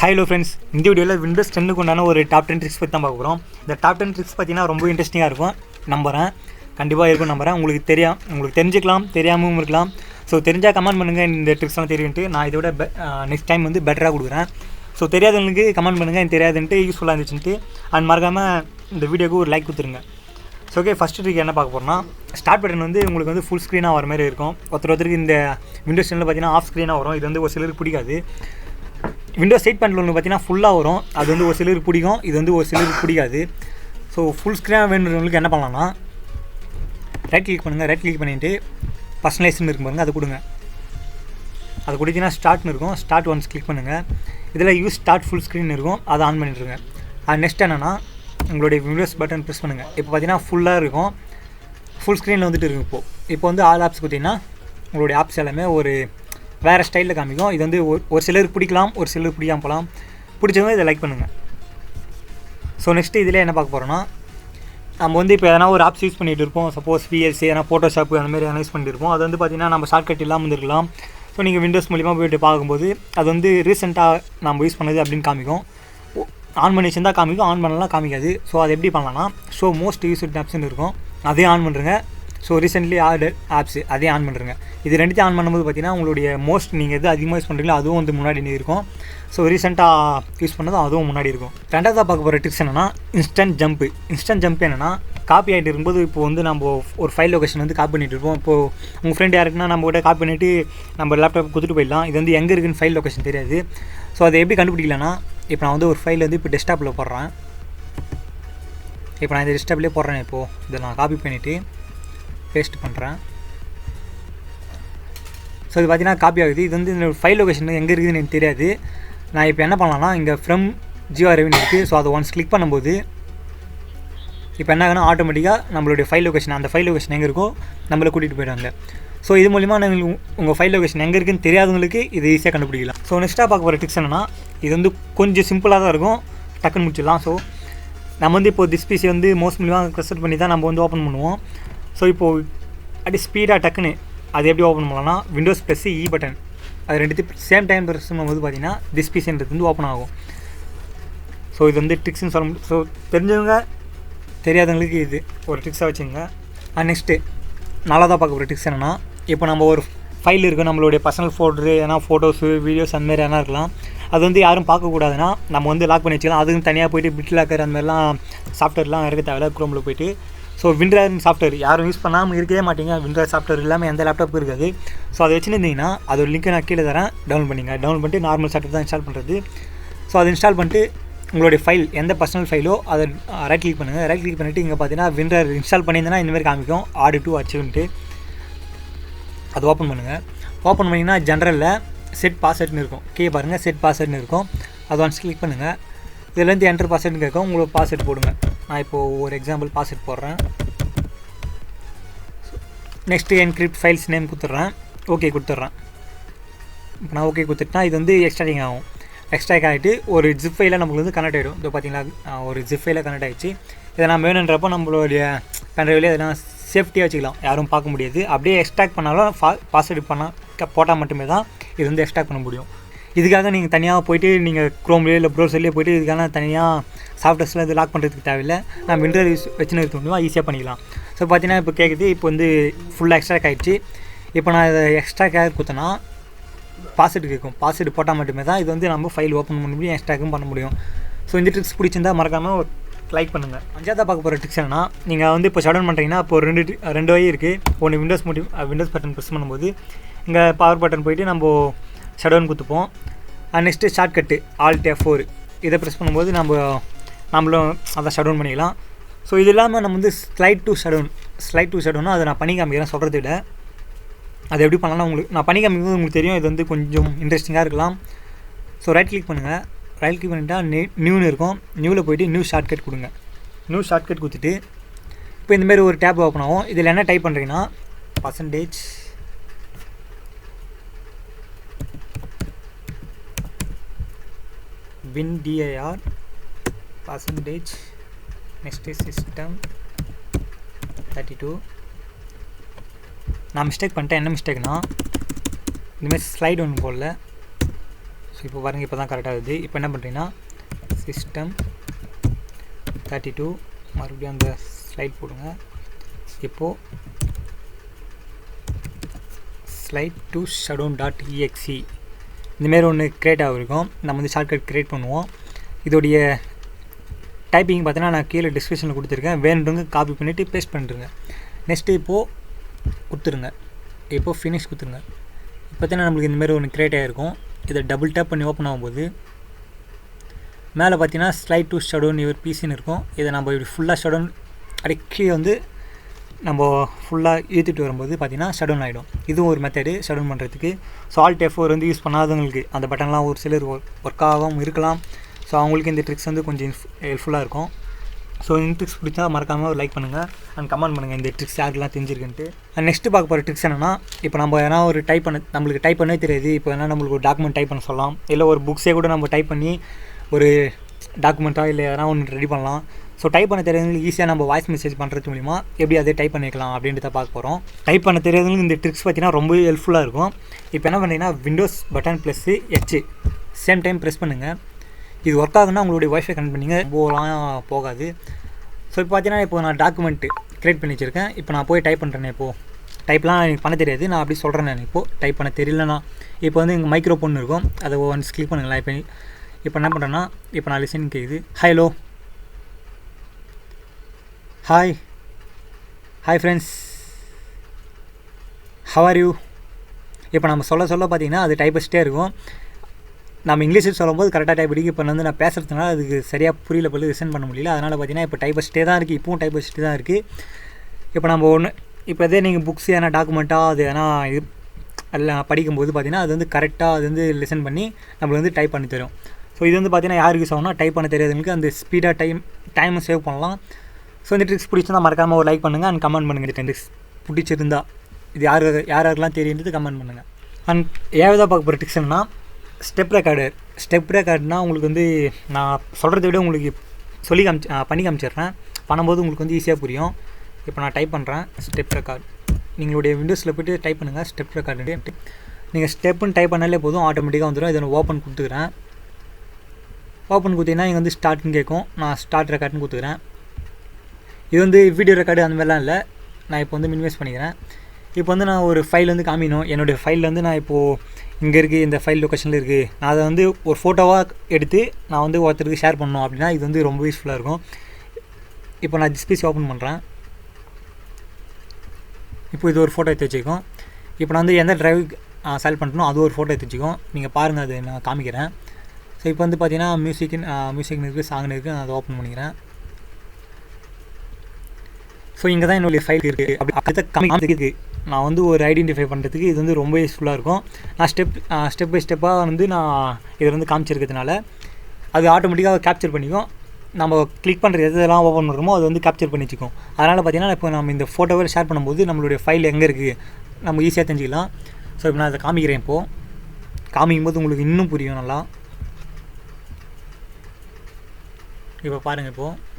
Hello friends, இந்த வீடியோவில் Windows 10க்கு உண்டான ஒரு டாப் 10 ட்ரிக்ஸ் பற்றி தான் பார்க்க போகிறோம். இந்த டாப் 10 ட்ரிக்ஸ் பார்த்தீங்கன்னா ரொம்ப இன்ட்ரெஸ்டிங்காக இருக்கும் நம்புகிறேன். கண்டிப்பாக இருக்கும் நம்புகிறேன். உங்களுக்கு தெரிஞ்சுக்கலாம், தெரியாமல் இருக்கலாம். ஸோ தெரிஞ்சால் கமெண்ட் பண்ணுங்கள், இந்த ட்ரிக்ஸ்லாம் தெரியுன்ட்டு. நான் இதோட நெக்ஸ்ட் டைம் வந்து பெட்டராக கொடுக்குறேன். ஸோ தெரியாதவங்களுக்கு கமெண்ட் பண்ணுங்கள், எனக்கு தெரியாதுன்ட்டு யூஸ்ஃபுல்லாக இருந்துச்சுன்ட்டு. அண்ட் மறக்காமல் இந்த வீடியோக்கு ஒரு லைக் கொடுத்துருங்க. ஸோ ஓகே, ஃபஸ்ட்டு ட்ரிக் என்ன பார்க்க போகிறோம்னா, ஸ்டார்ட் பட்டன் வந்து உங்களுக்கு வந்து ஃபுல் ஸ்க்ரீனாக வர மாதிரி இருக்கும். ஒருத்தருக்கு இந்த விண்டோஸ் 10 பார்த்தீங்கன்னா ஆஃப் ஸ்க்ரீனாக வரும். இது வந்து ஒரு சிலருக்கு பிடிக்காது. விண்டோஸ் 8 பண்ணல ஒன்று பார்த்தீங்கன்னா ஃபுல்லாக வரும். அது வந்து ஒரு சிலருக்கு பிடிக்கும், இது வந்து ஒரு சிலருக்கு பிடிக்காது. ஸோ ஃபுல் ஸ்க்ரீனாக வேணுன்றவங்களுக்கு என்ன பண்ணலாம்னா, ரைட் கிளிக் பண்ணுங்கள். ரைட் கிளிக் பண்ணிவிட்டு பர்சனலைஸ்ன்னு இருக்கும் பாருங்கள், அது கொடுங்க. அது கொடுத்தீங்கன்னா ஸ்டார்ட்னு இருக்கும். ஸ்டார்ட் ஒன்ஸ் கிளிக் பண்ணுங்கள். இதில் யூஸ் ஸ்டார்ட் ஃபுல் ஸ்க்ரீன் இருக்கும், அதை ஆன் பண்ணிட்டுருங்க. அது நெக்ஸ்ட் என்னென்னா, உங்களுடைய விண்டோஸ் பட்டன் ப்ரெஸ் பண்ணுங்கள். இப்போ பார்த்தீங்கன்னா ஃபுல்லாக இருக்கும், ஃபுல் ஸ்க்ரீனில் வந்துட்டு இருக்கும். இப்போ வந்து ஆல் ஆப்ஸ் கொடுத்தீங்கன்னா உங்களுடைய ஆப்ஸ் எல்லாமே ஒரு வேறு ஸ்டைலில் காமிக்கும். இது வந்து ஒரு சிலருக்கு பிடிக்கலாம், ஒரு சிலருக்கு பிடிக்காமல் போகலாம். பிடிச்சவங்க இதை லைக் பண்ணுங்கள். ஸோ நெக்ஸ்ட்டு இதில் என்ன பார்க்க போகிறோன்னா, நம்ம வந்து இப்போ எதனா ஒரு ஆப்ஸ் யூஸ் பண்ணிகிட்டு இருப்போம். சப்போஸ் VLC எதனா ஃபோட்டோஷாப் அந்த மாதிரி எதனா யூஸ் பண்ணிட்டு இருப்போம். அது வந்து பார்த்திங்கன்னா நம்ம ஷார்ட்கட் இல்லாமல் இருந்திருக்கலாம். ஸோ நீங்கள் விண்டோஸ் மூலிமா போய்ட்டு பார்க்கும்போது அது வந்து ரீசெண்டாக நம்ம யூஸ் பண்ணது அப்படின்னு காமிக்கும். ஆன் பண்ணி வச்சுருந்தா காமிக்கும், ஆன் பண்ணலாம் காமிக்காது. ஸோ அது எப்படி பண்ணலாம்னா, ஸோ மோஸ்ட் யூஸ்டு ஆப்ஸ்ன்னு இருக்கும், அதையும் ஆன் பண்ணுறங்க. ஸோ ரீசென்ட்லி ஆர்டர் ஆப்ஸ் அதையும் ஆன் பண்ணுறங்க. இது ரெண்டுத்தையும் ஆன் பண்ணும்போது பார்த்தீங்கன்னா உங்களுடைய மோஸ்ட் நீங்கள் எது அதிகமாக யூஸ் பண்ணுறீங்களோ அதுவும் வந்து முன்னாடி இருக்கும். ஸோ ரீசெண்டாக யூஸ் பண்ணதும் அதுவும் முன்னாடி இருக்கும். ரெண்டாவதாக பார்க்க போகிற ட்ரிக்ஸ் என்னென்னா, இன்ஸ்டன்ட் ஜம்ப்பு. இன்ஸ்டன்ட் ஜம்ப் என்னென்னா, காப்பி ஆகிட்டு இருக்கும்போது இப்போ வந்து நம்ம ஒரு ஃபைல் லொகேஷன் வந்து காப்பி பண்ணிட்டு இருப்போம். இப்போது உங்கள் ஃப்ரெண்ட் யாருக்குன்னா நம்ம கிட்ட காப்பி பண்ணிவிட்டு நம்ம லேப்டாப் கொடுத்துட்டு போயிடலாம். இது வந்து எங்கே இருக்குன்னு ஃபைல் லொகேஷன் தெரியாது. ஸோ அதை எப்படி கண்டுபிடிக்கலன்னா, இப்போ நான் வந்து ஒரு ஃபைல் வந்து இப்போ டெஸ்க்டாப்பில் போடுறேன். இப்போ நான் இந்த டெஸ்க்டாப்லேயே போடுறேன். இப்போது இதை நான் காப்பி பண்ணிவிட்டு பேஸ்ட் பண்ணுறேன். ஸோ இது பார்த்தீங்கன்னா காப்பி ஆகுது. இது வந்து இந்த ஃபைல் லொகேஷன் எங்கே இருக்குதுன்னு எனக்கு தெரியாது. நான் இப்போ என்ன பண்ணலாம்னா, இங்கே ஃப்ரம் ஜியோ ரெவன்யூ இருக்குது. ஸோ அதை ஒன்ஸ் கிளிக் பண்ணும்போது இப்போ என்ன ஆகுனா, ஆட்டோமேட்டிக்காக நம்மளுடைய ஃபைல் லொகேஷன், அந்த ஃபைல் லொகேஷன் எங்கே இருக்கோ நம்மளை கூட்டிகிட்டு போயிடுவாங்க. ஸோ இது மூலிமா நீங்கள் உங்கள் ஃபைல் லொகேஷன் எங்கே இருக்குன்னு தெரியாதவங்களுக்கு இது ஈஸியாக கண்டுபிடிக்கலாம். ஸோ நெக்ஸ்ட்டாக பார்க்க போகிற ட்ரிக்ஸ் என்னென்னா, இது வந்து கொஞ்சம் சிம்பிளாக தான் இருக்கும், டக்குன்னு முடிச்சிடலாம். ஸோ நம்ம வந்து இப்போ திஸ் பிசி வந்து மோஸ்ட் மூலிமா க்ரெஸ்ட் பண்ணி தான் நம்ம வந்து ஓப்பன் பண்ணுவோம். ஸோ இப்போது அப்படி ஸ்பீடாக டக்குன்னு அது எப்படி ஓப்பன் பண்ணலாம்னா, விண்டோஸ் ப்ளஸ் இ பட்டன் அது ரெண்டுத்தையும் சேம் டைம் ப்ரெஸ் பண்ணும்போது பார்த்தீங்கன்னா திஸ் பிசின்றது வந்து ஓப்பன் ஆகும். ஸோ இது வந்து ட்ரிக்ஸ்னு சொல்ல முடியும். ஸோ தெரிஞ்சவங்க தெரியாதவங்களுக்கு இது ஒரு ட்ரிக்ஸாக வச்சுங்க. அண்ட் நெக்ஸ்ட்டு நாலாவதாக பார்க்க ஒரு ட்ரிக்ஸ் என்னென்னா, இப்போ நம்ம ஒரு ஃபைல் இருக்குது, நம்மளுடைய பர்சனல் ஃபோல்டரு எதனா ஃபோட்டோஸு வீடியோஸ் அந்த மாதிரி எதனா இருக்கலாம். அது வந்து யாரும் பார்க்கக்கூடாதுன்னா நம்ம வந்து லாக் பண்ணி வச்சுக்கலாம். அதுக்கு தனியாக போய்ட்டு பிட் லாக்கர் அந்த மாதிரிலாம் சாஃப்ட்வேர்லாம் இருக்க தேவையில்ல க்ரோமில் போய்ட்டு. ஸோ விண்டர் சாஃப்ட்வேர் யாரும் யூஸ் பண்ணாமல் இருக்கவே மாட்டீங்க. விண்டர் சாஃப்ட்வேர் இல்லாமல் எந்த லேப்டாப்பும் இருக்காது. ஸோ அதை வச்சுருந்தீங்கன்னா அது ஒரு லிங்க்கை நான் கீழே தரேன், டவுன்லோட் பண்ணிங்க. டவுன்லோட் பண்ணிட்டு நார்மல் சாஃப்ட்வேர் தான் இன்ஸ்டால் பண்ணுறது. ஸோ அதை இன்ஸ்டால் பண்ணிட்டு உங்களுடைய ஃபைல் எந்த பர்சனல் ஃபைலோ அதை ரைட் கிளிக் பண்ணுங்கள். ரைட் கிளிக் பண்ணிவிட்டு இங்கே பார்த்தீங்கன்னா விண்டர் இன்ஸ்டால் பண்ணியிருந்தேன்னா இந்தமாதிரி காமிக்கும், ஆடு டு அச்சீவ்ன்ட்டு. அது ஓப்பன் பண்ணுங்கள். ஓப்பன் பண்ணிங்கன்னா ஜென்ரலில் செட் பாஸ்வேர்ட்னு இருக்கும், கீழே பாருங்கள் செட் பாஸ்வேர்ட்னு இருக்கும். அது ஒன்ஸ் கிளிக் பண்ணுங்கள். இதுலேருந்து என்டர் பாஸ்வேர்ட்னு கேட்கும், உங்களுக்கு பாஸ்வேர்ட் போடுங்க. நான் இப்போது ஒரு எக்ஸாம்பிள் பாஸ்வேர்ட் போடுறேன். நெக்ஸ்ட்டு என்கிரிப்ட் ஃபைல்ஸ் நேம் கொடுத்துட்றேன், ஓகே கொடுத்துட்றேன். இப்போ நான் ஓகே கொடுத்துட்டா இது வந்து எக்ஸ்ட்ராக்டிங் ஆகும். எக்ஸ்ட்ராக்ட் ஆகிட்டு ஒரு ஜிப் ஃபைலில் நமக்கு வந்து கனெக்ட் ஆகிடும். இப்போ பார்த்தீங்களா, ஒரு ஜிப் ஃபைலில் கனெக்ட் ஆகிடுச்சு. இதை நான் வேணுன்றப்போ நம்மளுடைய பென்ட்ரைவ்லேயே எதனா சேஃப்டியாக வச்சுக்கலாம், யாரும் பார்க்க முடியாது. அப்படியே எக்ஸ்ட்ராக்ட் பண்ணாலும் பாஸ்வேர்டு போட்டால் மட்டுமே தான் இது வந்து எக்ஸ்ட்ராக்ட் பண்ண முடியும். இதுக்காக நீங்கள் தனியாக போய்ட்டு நீங்கள் க்ரோம்லேயே இல்லை ப்ரௌசர்லேயே போய்ட்டு இதுக்கான தனியாக சாஃப்ட்வேர்ஸ்லாம் இது லாக் பண்ணுறதுக்கு தேவையில்லை. நான் விண்டர் வச்சுன்னு இருக்க முடியுமா, ஈஸியாக பண்ணிக்கலாம். ஸோ பார்த்தீங்கன்னா இப்போ கேட்குது, இப்போ வந்து ஃபுல்லாக எக்ஸ்ட்ராக்ட் ஆகிடுச்சு. இப்போ நான் இதை எக்ஸ்ட்ராக்ட் கொடுத்தேன்னா பாஸ்வேர்டு கேட்கும். பாஸ்வேர்டு போட்டால் மட்டுமே தான் இது வந்து நம்ம ஃபைல் ஓப்பன் பண்ண முடியும், எக்ஸ்ட்ராக்டும் பண்ண முடியும். ஸோ இந்த ட்ரிக்ஸ் பிடிச்சிருந்தால் மறக்காமல் லைக் பண்ணுங்கள். அஞ்சாவதாக பார்க்க போகிற ட்ரிக்ஸ் என்னன்னா, நீங்கள் வந்து இப்போ ஷட் டவுன் பண்ணுறீங்கன்னா இப்போ ரெண்டு வழி இருக்குது. ஒன்று விண்டோஸ் பட்டன் ப்ரெஸ் பண்ணும்போது இங்கே பவர் பட்டன் போய்ட்டு நம்ம ஷட் டவுன் கொடுத்துப்போம். And next shortcut alt F4 இதை ப்ரெஸ் பண்ணும்போது நம்மளும் அதை ஷட் டவுன் பண்ணிக்கலாம். ஸோ இது இல்லாமல் நம்ம வந்து ஸ்லைட் டு ஷட் டவுன்னா அதை நான் பண்ணி காமிக்கிறேன் சொல்கிறத விட. அது எப்படி பண்ணலாம் உங்களுக்கு நான் பண்ணி காமிக்கும்போது உங்களுக்கு தெரியும், இது வந்து கொஞ்சம் இன்ட்ரெஸ்டிங்காக இருக்கலாம். ஸோ ரைட் கிளிக் பண்ணுங்கள். ரைட் கிளிக் பண்ணிட்டா நியூன்னு இருக்கும். நியூவில் போய்ட்டு நியூ ஷார்ட்கட் கொடுங்க. நியூ ஷார்ட்கட் கொடுத்துட்டு இப்போ இந்தமாரி ஒரு டேப் ஓப்பன் ஆகும். இதில் என்ன டைப் பண்ணுறீங்கன்னா percentage WinDIR percentage next system 32. நான் மிஸ்டேக் பண்ணிட்டேன். என்ன மிஸ்டேக்னா, இந்தமாதிரி ஸ்லைடு ஒன்று போடல. ஸோ இப்போ பாருங்கள், இப்போ தான் கரெக்டாக இருக்குது. இப்போ என்ன பண்ணுறீங்கன்னா system 32 மறுபடியும் அந்த ஸ்லைட் போடுங்க. இப்போது slide to shutdown.exe இந்தமாரி ஒன்று க்ரியேட் ஆகிருக்கும். நம்ம வந்து ஷார்ட்கட் க்ரியேட் பண்ணுவோம். இதோடைய டைப்பிங் பார்த்தீங்கன்னா நான் கீழே டிஸ்கிரிப்ஷனில் கொடுத்துருக்கேன். வேணுன்றவங்க காப்பி பண்ணிவிட்டு பேஸ்ட் பண்ணிட்டுருங்க. நெக்ஸ்ட்டு இப்போது கொடுத்துருங்க. இப்போது ஃபினிஷ் கொடுத்துருங்க. இப்போ பார்த்தீங்கன்னா நம்மளுக்கு இந்தமாரி ஒன்று க்ரியேட் ஆகிருக்கும். இதை டபுள் டேப் பண்ணி ஓப்பன் ஆகும்போது மேலே பார்த்தீங்கன்னா ஸ்லைட் டு ஷடவுன் யுவர் பிசின்னு இருக்கும். இதை நம்ம இப்படி ஃபுல்லாக ஷடவுன் அடிக்கி வந்து நம்ம ஃபுல்லாக ஏற்றிட்டு வரும்போது பார்த்திங்கன்னா ஷடவுன் ஆகிடும். இதுவும் ஒரு மெத்தடு ஷடவுன் பண்ணுறதுக்கு. ஸோ ஆல்ட் F4 வந்து யூஸ் பண்ணாதவங்களுக்கு அந்த பட்டன்லாம் ஒரு சிலர் ஒர்க் ஆகவும் இருக்கலாம். ஸோ அவங்களுக்கு இந்த ட்ரிக்ஸ் வந்து கொஞ்சம் ஹெல்ப்ஃபுல்லாக இருக்கும். ஸோ இந்த ட்ரிக்ஸ் பிடிச்சா மறக்காமல் ஒரு லைக் பண்ணுங்கள் அண்ட் கமெண்ட் பண்ணுங்கள் இந்த ட்ரிக்ஸ் யாருக்கெல்லாம் தெரிஞ்சிருக்குன்ட்டு. அண்ட் நெக்ஸ்ட்டு பார்க்க போகிற ட்ரிக்ஸ் என்னென்னா, இப்போ நம்ம எதனா ஒரு நம்மளுக்கு டைப் பண்ணவே தெரியாது. இப்போ வேணால் நம்மளுக்கு ஒரு டாக்குமெண்ட் டைப் பண்ண சொல்லலாம், இல்லை ஒரு புக்ஸே கூட நம்ம டைப் பண்ணி ஒரு டாக்குமெண்ட்டாக இல்லை எதனா ஒன்று ரெடி பண்ணலாம். ஸோ டைப் பண்ண தெரியாதவங்களுக்கு ஈஸியாக நம்ம வாய்ஸ் மெசேஜ் பண்ணுறது மூலிமா எப்படி அதே டைப் பண்ணிக்கலாம் அப்படின்றத பார்க்க போகிறோம். டைப் பண்ண தெரியாதவங்களுக்கு இந்த ட்ரிக்ஸ் பார்த்தீங்கன்னா ரொம்ப ஹெல்ப்ஃபுல்லாக இருக்கும். இப்போ என்ன பண்ணிங்கன்னா Windows button +H same time press பண்ணுங்கள். இது ஒர்க் ஆகுன்னா உங்களுடைய ஒய்ஃபை கனெக்ட் பண்ணிங்க, போகலாம் போகாது. ஸோ இப்போ பார்த்தீங்கன்னா இப்போ நான் டாக்குமெண்ட்டு க்ரியேட் பண்ணி வச்சுருக்கேன். இப்போ நான் போய் டைப் பண்ணுறேன். இப்போது டைப்லாம் எனக்கு பண்ண தெரியாது, நான் அப்படி சொல்கிறேன். நான் இப்போது டைப் பண்ண தெரியலனா இப்போ வந்து எங்கள் மைக்ரோ ஃபோன் இருக்கும், அதை ஒன்ஸ் கிளிக் பண்ணுங்களா. இப்போ என்ன பண்ணுறேன்னா, இப்போ நான் லிசனிங் கேட்குது. Hello, hi friends, how are you. இப்போ நம்ம சொல்ல பார்த்தீங்கன்னா அது டைப் வச்சுட்டே இருக்கும். நம்ம இங்கிலீஷில் சொல்லும்போது கரெக்டாக டைப் அடிக்க. இப்போ வந்து நான் பேசுகிறதுனால அதுக்கு சரியாக புரியல, லிசன் பண்ண முடியல. அதனால் பார்த்தீங்கன்னா இப்போ டைப் வச்சுட்டே தான் இருக்குது. இப்போவும் டைப் வச்சுட்டு தான் இருக்குது. இப்போ நம்ம இப்போ இதே நீங்கள் புக்ஸ் ஏன்னா டாக்குமெண்ட்டாக அது ஏன்னா இது எல்லாம் படிக்கும்போது பார்த்தீங்கன்னா அது வந்து கரெக்டாக அது வந்து லிசன் பண்ணி நம்மளுக்கு வந்து டைப் பண்ணி தரும். ஸோ இது வந்து பார்த்தீங்கன்னா யாருக்கு யூஸ் ஆகும்னா டைப் பண்ண தெரியாதவங்களுக்கு அந்த ஸ்பீடாக டைமை சேவ் பண்ணலாம். ஸோ இந்த ட்ரிக்ஸ் பிடிச்சிருந்தா மறக்காமல் ஒரு லைக் பண்ணுங்கள் அண்ட் கமெண்ட் பண்ணுங்கள். இந்த ட்ரிக்ஸ் பிடிச்சிருந்தா இது யாருக்கெல்லாம் தெரியுன்றது கமெண்ட் பண்ணுங்கள். அண்ட் ஏதாவது பார்க்க போகிற ட்ரிக்ஸ் என்னன்னா ஸ்டெப் ரெக்கார்டுனா உங்களுக்கு வந்து நான் சொல்கிறத விட உங்களுக்கு பண்ணி காமிச்சிடுறேன். பண்ணும்போது உங்களுக்கு வந்து ஈஸியாக புரியும். இப்போ நான் டைப் பண்ணுறேன் ஸ்டெப் ரெக்கார்டு. நீங்களுடைய விண்டோஸில் போய்ட்டு டைப் பண்ணுங்கள் ஸ்டெப் ரெக்கார்டு. நீங்கள் ஸ்டெப்புன்னு டைப் பண்ணாலே போதும், ஆட்டோமேட்டிக்காக வந்துடும். இதை நான் ஓப்பன் கொடுத்துக்கிறேன். ஓப்பன் கொடுத்தீங்கன்னா இங்கே வந்து ஸ்டார்ட்னு கேட்கும். நான் ஸ்டார்ட் ரெக்கார்டுன்னு கொடுத்துக்கிறேன். இது வந்து வீடியோ ரெக்கார்டு அந்த மாதிரிலாம் இல்லை. நான் இப்போ வந்து மினிமைஸ் பண்ணிக்கிறேன். இப்போ வந்து நான் ஒரு ஃபைல் வந்து காமிக்கணும். என்னுடைய ஃபைலில் வந்து நான் இப்போது இங்கே இருக்குது, இந்த ஃபைல் லொக்கேஷனில் இருக்குது. நான் அதை வந்து ஒரு ஃபோட்டோவாக எடுத்து நான் வந்து ஒருத்தருக்கு ஷேர் பண்ணணும் அப்படின்னா இது வந்து ரொம்ப யூஸ்ஃபுல்லாக இருக்கும். இப்போ நான் ஜிஸ்பிசி ஓப்பன் பண்ணுறேன். இப்போ இது ஒரு ஃபோட்டோ எடுத்து வச்சுக்கோம். இப்போ நான் வந்து எந்த ட்ரைவ் செலக்ட் பண்ணுறனோ அது ஒரு ஃபோட்டோ எடுத்து வச்சுக்கோம். நீங்கள் பாருங்கள், அது நான் காமிக்கிறேன். ஸோ இப்போ வந்து பார்த்தீங்கன்னா மியூசிக்னு இருக்குது, சாங்னு இருக்குது. நான் அதை ஓப்பன் பண்ணிக்கிறேன். ஸோ இங்கே தான் என்னுடைய ஃபைல் இருக்குது. அப்படி காமிக்கிறதுக்கு நான் வந்து ஒரு ஐடென்டிஃபை பண்ணுறதுக்கு இது வந்து ரொம்ப யூஸ்ஃபுல்லாக இருக்கும். நான் ஸ்டெப் பை ஸ்டெப்பாக வந்து நான் இதை வந்து காமிச்சிருக்கிறதுனால அது ஆட்டோமேட்டிக்காக கேப்சர் பண்ணிக்கும். நம்ம கிளிக் பண்ணுறது எதெல்லாம் ஓப்பன் பண்ணுறோமோ அது வந்து கேப்சர் பண்ணி வச்சுக்கும். அதனால் பார்த்தீங்கன்னா இப்போ நம்ம இந்த ஃபோட்டோவை ஷேர் பண்ணும்போது நம்மளுடைய ஃபைல் எங்கே இருக்குது நம்ம ஈஸியாக தெரிஞ்சுக்கலாம். ஸோ இப்போ நான் அதை காமிக்கிறேன். இப்போது காமிக்கும்போது உங்களுக்கு இன்னும் புரியும் நல்லா. இப்போ பாருங்கள். இப்போது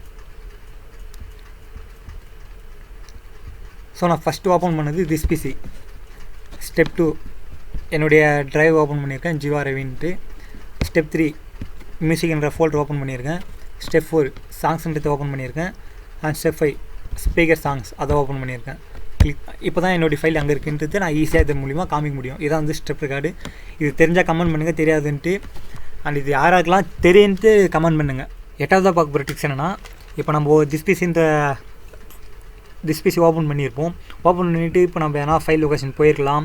ஸோ நான் ஃபஸ்ட்டு ஓப்பன் பண்ணது திஸ் பிசி. ஸ்டெப் 2 என்னுடைய ட்ரைவ் ஓப்பன் பண்ணியிருக்கேன், ஜிவா ரவின்ட்டு. ஸ்டெப் 3 மியூசிக் என்ற ஃபோல்டர் ஓப்பன் பண்ணியிருக்கேன். ஸ்டெப் 4 சாங்ஸ்ன்றதை ஓப்பன் பண்ணியிருக்கேன். அண்ட் ஸ்டெப் 5 ஸ்பீக்கர் சாங்ஸ் அதை ஓப்பன் பண்ணியிருக்கேன். இப்போ தான் என்னுடைய ஃபைல் அங்கே இருக்குன்றது நான் ஈஸியாக இது மூலிமா காமிக்க முடியும். இதான் வந்து ஸ்டெப் ரெக்கார்டு. இது தெரிஞ்சால் கமெண்ட் பண்ணுங்கள், தெரியாதுன்ட்டு. அண்ட் இது யாராருக்கெல்லாம் தெரியுன்ட்டு கமெண்ட் பண்ணுங்கள். எட்டாவதாக பார்க்க போகிற ட்ரிக்ஸ் என்னென்னா, இப்போ நம்ம திஸ் ஓப்பன் பண்ணியிருப்போம். ஓப்பன் பண்ணிவிட்டு இப்போ நம்ம எதனா ஃபைல் லொக்கேஷன் போயிருக்கலாம்.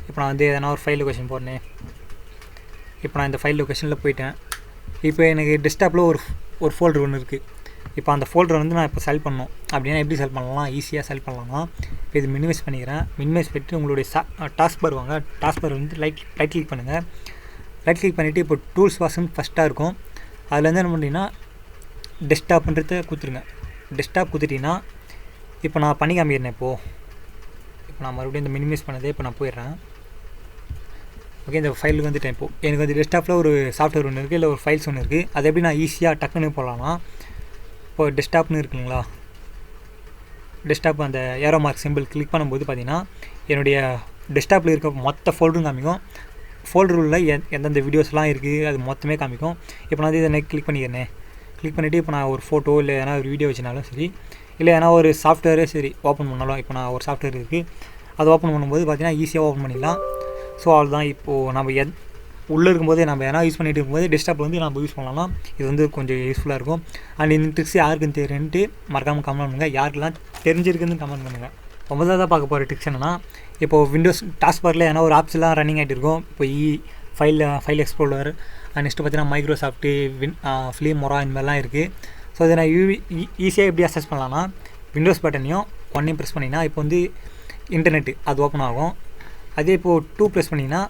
இப்போ நான் வந்து எதனா ஒரு ஃபைல் லொக்கேஷன் போடுறேன். இப்போ நான் இந்த ஃபைல் லொக்கேஷனில் போயிட்டேன். இப்போ எனக்கு டெஸ்க்டாப்பில் ஒரு ஃபோல்டர் ஒன்று இருக்குது. இப்போ அந்த ஃபோல்டரை வந்து நான் இப்போ செலக்ட் பண்ணணும் அப்படின்னா எப்படி செலக்ட் பண்ணலாம், ஈஸியாக செலக்ட் பண்ணலாமா. இப்போ இது மினிமைஸ் பண்ணிக்கிறேன். மினிமைஸ் பண்ணிட்டு உங்களுடைய டாஸ்க் பார் வாங்க. டாஸ்க் பார் வந்து ரைட் கிளிக் பண்ணுங்கள். ரைட் கிளிக் பண்ணிவிட்டு இப்போ டூல்ஸ் வாசன் ஃபஸ்ட்டாக இருக்கும். அதில் வந்து என்ன பண்ணுறீங்கன்னா டெஸ்க்டாப்ன்றதை கொடுத்துருங்க. டெஸ்க்டாப் கொடுத்துட்டிங்கன்னா இப்போ நான் பண்ணி காமிக்கிறேன். இப்போ நான் மறுபடியும் இந்த மினிமைஸ் பண்ணதே இப்போ நான் போயிடுறேன். ஓகே, இந்த ஃபைலுக்கு வந்துட்டேன். இப்போது எனக்கு வந்து டெஸ்க்டாப்பில் ஒரு சாஃப்ட்வேர் ஒன்று இருக்குது, இல்லை ஒரு ஃபைல்ஸ் ஒன்று இருக்குது. அதை எப்படி நான் ஈஸியாக டக்குன்னு போடலாம்னா, இப்போ டெஸ்க்டாப்னு இருக்குங்களா, டெஸ்க்டாப் அந்த ஏரோ மார்க் சிம்பிள் கிளிக் பண்ணும்போது பார்த்தீங்கன்னா என்னுடைய டெஸ்க்டாப்பில் இருக்க மொத்த ஃபோல்டரும் காமிக்கும். ஃபோல்டர் உள்ள எந்தெந்த வீடியோஸ்லாம் இருக்குது அது மொத்தமே காமிக்கும். இப்போ நான் வந்து இதை கிளிக் பண்ணிக்கிறேன். கிளிக் பண்ணிவிட்டு இப்போ நான் ஒரு ஃபோட்டோ இல்லை எதனா ஒரு வீடியோ வச்சுனாலும் சரி, இல்லை எதனா ஒரு சாஃப்ட்வேரே சரி ஓப்பன் பண்ணாலும், இப்போ நான் ஒரு சாஃப்ட்வேர் இருக்குது அது ஓப்பன் பண்ணும்போது பார்த்தீங்கன்னா ஈஸியாக ஓப்பன் பண்ணிடலாம். ஸோ அவ்வளோதான். இப்போது நம்ம உள்ளே இருக்கும்போது நம்ம எதனா யூஸ் பண்ணிட்டு இருக்கும்போது டெஸ்க்டாப் வந்து நம்ம யூஸ் பண்ணலாம். இது வந்து கொஞ்சம் யூஸ்ஃபுல்லாக இருக்கும். அண்ட் இந்த ட்ரிக்ஸ் யாருக்குன்னு தெரியுன்ட்டு மறக்காமல் கமெண்ட் பண்ணுங்கள். யாருக்கெல்லாம் தெரிஞ்சிருக்குன்னு கமெண்ட் பண்ணுங்கள். 9வது பார்க்க போகிற ட்ரிக்ஸ் என்னென்னா, இப்போது விண்டோஸ் டாஸ்க் பாரில் ஏன்னா ஒரு ஆப்ஸ்லாம் ரன்னிங் ஆகிட்டு இருக்கும். இப்போ ஃபைல் எக்ஸ்ப்ளோரர், நெக்ஸ்ட்டு பார்த்தீங்கன்னா மைக்ரோசாஃப்ட்டு, ஃபிலிமோரா இந்த மாதிரிலாம் இருக்குது. ஸோ இதை நான் ஈஸியாக எப்படி அக்சஸ் பண்ணலான்னா, விண்டோஸ் பட்டனையும் ஒன்றையும் ப்ரெஸ் பண்ணிங்கன்னா இப்போ வந்து இன்டர்நெட்டு அது ஓப்பன் ஆகும். அதே இப்போது 2 ப்ரெஸ் பண்ணிங்கன்னா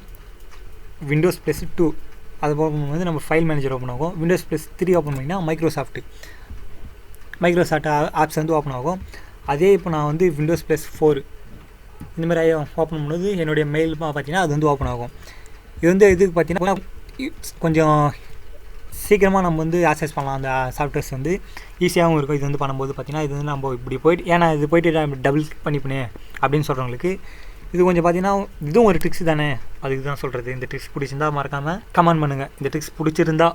விண்டோஸ் +2 அது ஓப்பன் பண்ணும்போது நம்ம ஃபைல் மேனேஜர் ஓப்பன் ஆகும். விண்டோஸ் +3 ஓப்பன் பண்ணிங்கன்னா மைக்ரோசாஃப்ட் ஆப்ஸ் வந்து ஓப்பன் ஆகும். அதே இப்போ நான் வந்து விண்டோஸ் +4 இந்த மாதிரி ஓப்பன் பண்ணும்போது என்னுடைய மெயில் பார்த்தீங்கன்னா அது வந்து ஓப்பன் ஆகும். இது வந்து இதுக்கு பார்த்தீங்கன்னா கொஞ்சம் சீக்கிரமாக நம்ம வந்து ஆக்சஸ் பண்ணலாம். அந்த சாஃப்ட்வேர்ஸ் வந்து ஈஸியாகவும் இருக்கும். இது வந்து பண்ணும்போது பார்த்தீங்கன்னா இது வந்து நம்ம இப்படி போய்ட்டு ஏன்னா இது போய்ட்டு டபுள் கிளிக் பண்ணிப்பேன் அப்படின்னு சொல்கிறவங்களுக்கு இது கொஞ்சம் பார்த்தீங்கன்னா இதுவும் ஒரு ட்ரிக்ஸ் தானே, அதுக்கு தான் சொல்கிறது. இந்த ட்ரிக்ஸ் பிடிச்சிருந்தா மறக்காமல் கமெண்ட் பண்ணுங்கள். இந்த ட்ரிக்ஸ் பிடிச்சிருந்தா.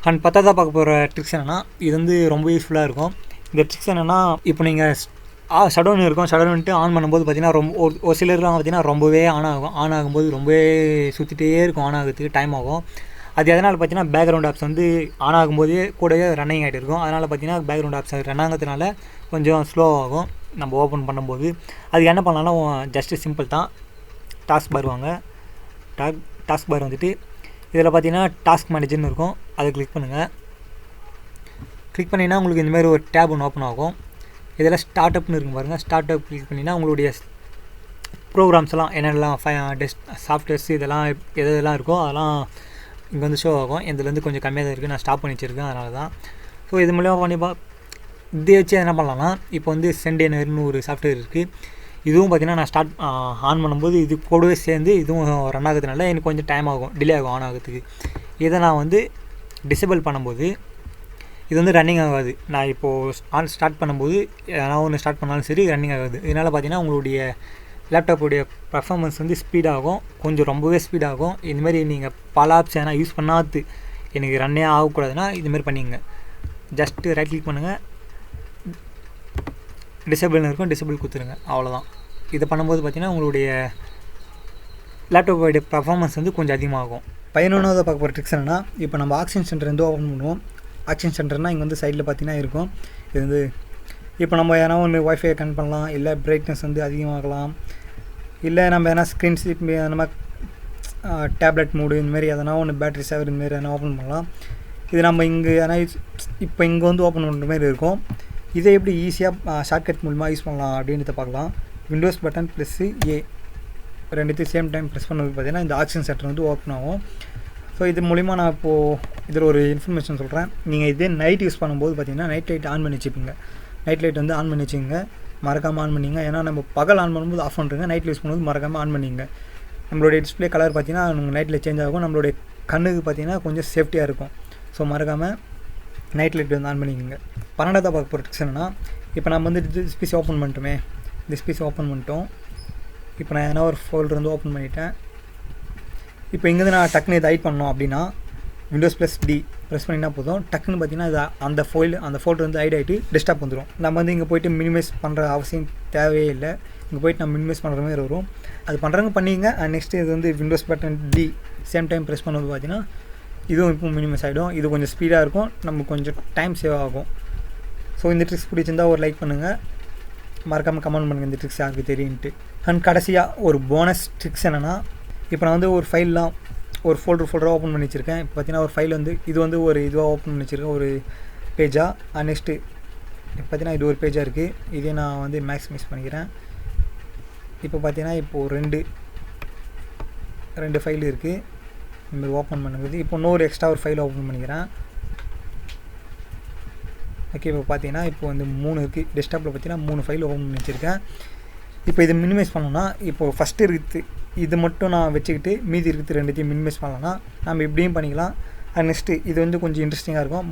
அண்ட் 10வது பார்க்க போகிற ட்ரிக்ஸ் என்னென்னா, இது வந்து ரொம்ப யூஸ்ஃபுல்லாக இருக்கும். இந்த ட்ரிக்ஸ் என்னென்னா, இப்போ நீங்கள் ஷடவுன் இருக்கும், ஷடவுன்ட்டு ஆன் பண்ணும்போது பார்த்தீங்கன்னா ஒரு சிலர்லாம் பார்த்தீங்கன்னா ரொம்பவே ஆன் ஆகும்போது ரொம்பவே சுற்றிட்டே இருக்கும். ஆன் ஆகிறதுக்கு டைம் ஆகும். அது எதனால் பார்த்தீங்கன்னா பேக்ரவுண்ட் ஆப்ஸ் வந்து ஆன் ஆகும்போதே கூடவே ரன்னிங் ஆகிட்டு இருக்கும். அதனால் பார்த்தீங்கன்னா பேக்ரவுண்ட் ஆப்ஸ் ரன் ஆகிறதுனால கொஞ்சம் ஸ்லோவாகும் நம்ம ஓப்பன் பண்ணும்போது. அதுக்கு என்ன பண்ணலாம்னா ஜஸ்ட்டு சிம்பிள் தான். டாஸ்க் பார் வாங்க. டாஸ்க் பார் வந்துட்டு இதில் பார்த்தீங்கன்னா டாஸ்க் மேனேஜர்னு இருக்கும், அதை கிளிக் பண்ணுங்கள். கிளிக் பண்ணிங்கன்னா உங்களுக்கு இந்தமாதிரி ஒரு டேப் ஒன்று ஓப்பன் ஆகும். இதில் ஸ்டார்ட் அப்னு இருக்கும் பாருங்கள். ஸ்டார்ட் அப் கிளிக் பண்ணிங்கன்னா உங்களுடைய ப்ரோக்ராம்ஸ்லாம் என்னென்னலாம் சாஃப்ட்வேர்ஸ் இதெல்லாம் எதெல்லாம் இருக்கோ அதெல்லாம் இங்கே வந்து ஷோ ஆகும். இதுலேருந்து கொஞ்சம் கம்மியாக தான் இருக்குது, நான் ஸ்டாப் பண்ணி வச்சுருக்கேன், அதனால தான். ஸோ இது மூலியமாக பண்ணி இதை வச்சு என்ன பண்ணலாம்னா, இப்போ வந்து சென்டேனர்னு ஒரு சாஃப்ட்வேர் இருக்குது. இதுவும் பார்த்திங்கன்னா நான் ஆன் பண்ணும்போது இது கூடவே சேர்ந்து இதுவும் ரன் ஆகுறதுனால எனக்கு கொஞ்சம் டைம் ஆகும், டிலே ஆகும் ஆன் ஆகிறதுக்கு. இதை நான் வந்து டிசேபிள் பண்ணும்போது இது வந்து ரன்னிங் ஆகாது. நான் இப்போது ஸ்டார்ட் பண்ணும்போது நான் ஒன்று ஸ்டார்ட் பண்ணாலும் சரி ரன்னிங் ஆகாது. இதனால் பார்த்திங்கன்னா உங்களுடைய லேப்டாப்புடைய பர்ஃபார்மன்ஸ் வந்து ஸ்பீடாகும், கொஞ்சம் ரொம்பவே ஸ்பீடாகும். இந்தமாரி நீங்கள் பல ஆப்ஸ் ஏன்னா யூஸ் பண்ணாது எனக்கு ரன்னே ஆகக்கூடாதுன்னா இதுமாரி பண்ணிங்க. ஜஸ்ட்டு ரைட் கிளிக் பண்ணுங்கள், டிசேபிள்னு இருக்கும், டிசேபிள் கொடுத்துருங்க, அவ்வளோதான். இதை பண்ணும்போது பார்த்திங்கன்னா உங்களுடைய லேப்டாப்போடைய பர்ஃபார்மன்ஸ் வந்து கொஞ்சம் அதிகமாகும். 11வது பார்க்க போகிற ட்ரிக்ஸ் என்னென்னா, இப்போ நம்ம ஆக்ஷன் சென்டர் வந்து ஓப்பன் பண்ணுவோம். ஆக்ஷன் சென்டர்னால் இங்கே வந்து சைடில் பார்த்திங்கன்னா இருக்கும். இது வந்து இப்போ நம்ம எதனா ஒன்று ஒய்ஃபை கனெக்ட் பண்ணலாம், இல்லை பிரைட்னஸ் வந்து அதிகமாகலாம், இல்லை நம்ம எதனா ஸ்க்ரீன் சீட் நம்ம டேப்லெட் மூடு இந்தமாரி எதனா ஒன்று பேட்ரி சேவர் இந்தமாரி எதனா ஓப்பன் பண்ணலாம். இது நம்ம இங்கே எதனா இப்போ இங்கே வந்து ஓப்பன் பண்ணுற மாதிரி இருக்கும். இதை எப்படி ஈஸியாக ஷார்ட்கட் மூலமா யூஸ் பண்ணலாம் அப்படின்றத பார்க்கலாம். விண்டோஸ் பட்டன் +A ரெண்டுத்தையும் சேம் டைம் ப்ரெஸ் பண்ணுறது பார்த்திங்கன்னா இந்த ஆக்ஷன் சென்டர் வந்து ஓப்பன் ஆகும். ஸோ இது மூலிமா நான் இப்போது இதில் ஒரு இன்ஃபர்மேஷன் சொல்கிறேன். நீங்கள் இதே நைட் யூஸ் பண்ணும்போது பார்த்திங்கன்னா நைட் லைட் ஆன் பண்ணி வச்சுப்பீங்க. நைட் லைட் வந்து ஆன் பண்ணி வச்சுங்க, மறக்காமல் ஆன் பண்ணிங்க. ஏன்னா நம்ம பகல் ஆன் பண்ணும்போது ஆஃப் பண்ணுறங்க, நைட்டில் யூஸ் பண்ணும்போது மறக்காமல் ஆன் பண்ணிங்க. நம்மளுடைய டிஸ்பிளே கலர் பார்த்திங்கன்னா நம்ம நைட்டில் சேஞ்ச் ஆகும், நம்மளுடைய கண்ணுக்கு பார்த்திங்கன்னா கொஞ்சம் சேஃப்டியாக இருக்கும். ஸோ மறக்காமல் நைட் லைட் வந்து ஆன் பண்ணிக்கோங்க. 12வது பார்க்க போகிற ட்ரிக்ஸ் என்னென்னா, இப்போ நம்ம வந்து டிஸ்பிளே ஓப்பன் பண்ணிட்டோமே, டிஸ்பிளே ஓப்பன் பண்ணிட்டோம். இப்போ நான் எதனா ஒரு ஃபோல்டர் வந்து ஓப்பன் பண்ணிட்டேன். இப்போ இங்கேருந்து நான் டக்குன்னு இதை ஹைட் பண்ணோம் அப்படின்னா விண்டோஸ் +D ப்ரெஸ் பண்ணினா போதும். டக்குன்னு பார்த்தீங்கன்னா இது அந்த ஃபோல்டர் வந்து ஹைட் ஆகிட்டு டெஸ்க்டாப் வந்துடும். நம்ம வந்து இங்கே போய்ட்டு மினிமைஸ் பண்ணுற அவசியம் தேவையே இல்லை. இங்கே போய்ட்டு நம்ம மினிமைஸ் பண்ணுற மாதிரி வரும். அது பண்ணுறவங்க பண்ணிங்க. அண்ட் நெக்ஸ்ட்டு இது வந்து Windows button D same time press பண்ணும்போது பார்த்தீங்கன்னா இதுவும் இப்போ மினிமைஸ் ஆகிடும். இது கொஞ்சம் ஸ்பீடாக இருக்கும், நமக்கு கொஞ்சம் டைம் சேவ் ஆகும். ஸோ இந்த ட்ரிக்ஸ் பிடிச்சிருந்தால் ஒரு லைக் பண்ணுங்கள், மறக்காமல் கமெண்ட் பண்ணுங்கள் இந்த ட்ரிக்ஸ் யாருக்கு தெரியுன்ட்டு. அண்ட் கடைசியாக ஒரு போனஸ் ட்ரிக்ஸ் என்னென்னா, இப்போ நான் வந்து ஒரு ஃபைல்லாம் ஒரு ஃபோல்டராக ஓப்பன் பண்ணி வச்சுருக்கேன். இப்போ பார்த்தீங்கன்னா ஒரு ஃபைல் வந்து இது வந்து ஒரு இதுவாக ஓப்பன் பண்ணி வச்சுருக்கேன், ஒரு பேஜாக. நெக்ஸ்ட்டு இப்போ பார்த்தீங்கன்னா இது ஒரு பேஜாக இருக்குது. இதே நான் வந்து மேக்ஸிமைஸ் பண்ணிக்கிறேன். இப்போ பார்த்தீங்கன்னா இப்போது ரெண்டு ஃபைல் இருக்குது. இந்த ஓப்பன் பண்ணுறது இப்போ இன்னொரு எக்ஸ்ட்ரா ஒரு ஃபைல் ஓப்பன் பண்ணிக்கிறேன். ஓகே, இப்போ பார்த்தீங்கன்னா இப்போ வந்து 3 இருக்குது. டெஸ்க்டாப்பில் பார்த்தீங்கன்னா 3 ஃபைல் ஓப்பன் பண்ணி வச்சுருக்கேன். இப்போ இதை மினிமைஸ் பண்ணோன்னா இப்போது ஃபஸ்ட்டு இருக்குது இது மட்டும் நான் வச்சுக்கிட்டு மீதி இருக்குது ரெண்டுத்தையும் மினிமைஸ் பண்ணலாம்னா நம்ம இப்படியும் பண்ணிக்கலாம். அண்ட் நெக்ஸ்ட்டு இது வந்து கொஞ்சம் இன்ட்ரெஸ்டிங்காக இருக்கும்.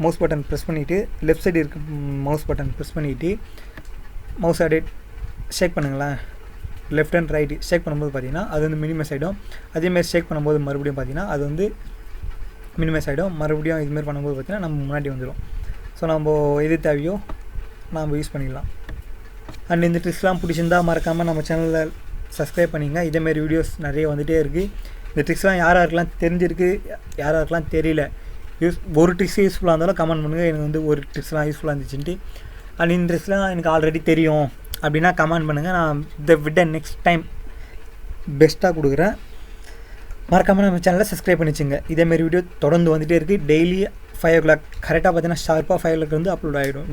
மவுஸ் பட்டன் ப்ரெஸ் பண்ணிவிட்டு லெஃப்ட் சைடு இருக்க மவுஸ் பட்டன் ப்ரெஸ் பண்ணிவிட்டு மவுஸ் அப்படியே ஷேக் பண்ணுங்களேன். லெஃப்ட் அண்ட் ரைட்டு ஷேக் பண்ணும்போது பார்த்தீங்கன்னா அது வந்து மினிமைஸ் ஆகிடும். அதேமாதிரி ஷேக் பண்ணும்போது மறுபடியும் பார்த்தீங்கன்னா அது வந்து மினிமைஸ் ஆகிடும். மறுபடியும் இதுமாதிரி பண்ணும்போது பார்த்தீங்கன்னா நம்ம முன்னாடி வந்துடும். ஸோ நம்ம எது தேவையோ நம்ம யூஸ் பண்ணிக்கலாம். அண்ட் இந்த ட்ரிக்ஸ்லாம் பிடிச்சிருந்தா மறக்காமல் நம்ம சேனலில் சப்ஸ்கிரைப் பண்ணிங்க. இதேமாரி வீடியோஸ் நிறைய வந்துகிட்டே இருக்குது. இந்த ட்ரிக்ஸ்லாம் யாருக்கெல்லாம் தெரிஞ்சிருக்கு, யாருக்கெல்லாம் தெரியல, ஒரு ட்ரிக்ஸ் யூஸ்ஃபுல்லாக இருந்தாலும் கமெண்ட் பண்ணுங்கள். எனக்கு வந்து ஒரு ட்ரிக்ஸ்லாம் யூஸ்ஃபுல்லாக இருந்துச்சுன்ட்டு. அண்ட் இந்த ட்ரிக்ஸ்லாம் எனக்கு ஆல்ரெடி தெரியும் அப்படின்னா கமெண்ட் பண்ணுங்கள். நான் இதை விட நெக்ஸ்ட் டைம் பெஸ்ட்டாக கொடுக்குறேன். மறக்காமல் நம்ம சேனலை சப்ஸ்கிரைப் பண்ணிச்சுங்க. இதேமாரி வீடியோ தொடர்ந்து வந்துகிட்டே இருக்குது. டெய்லி 5 o'clock கரெக்டாக பார்த்தீங்கன்னா ஷார்ப்பாக 5 o'clock வந்து அப்லோட் ஆகிடும்.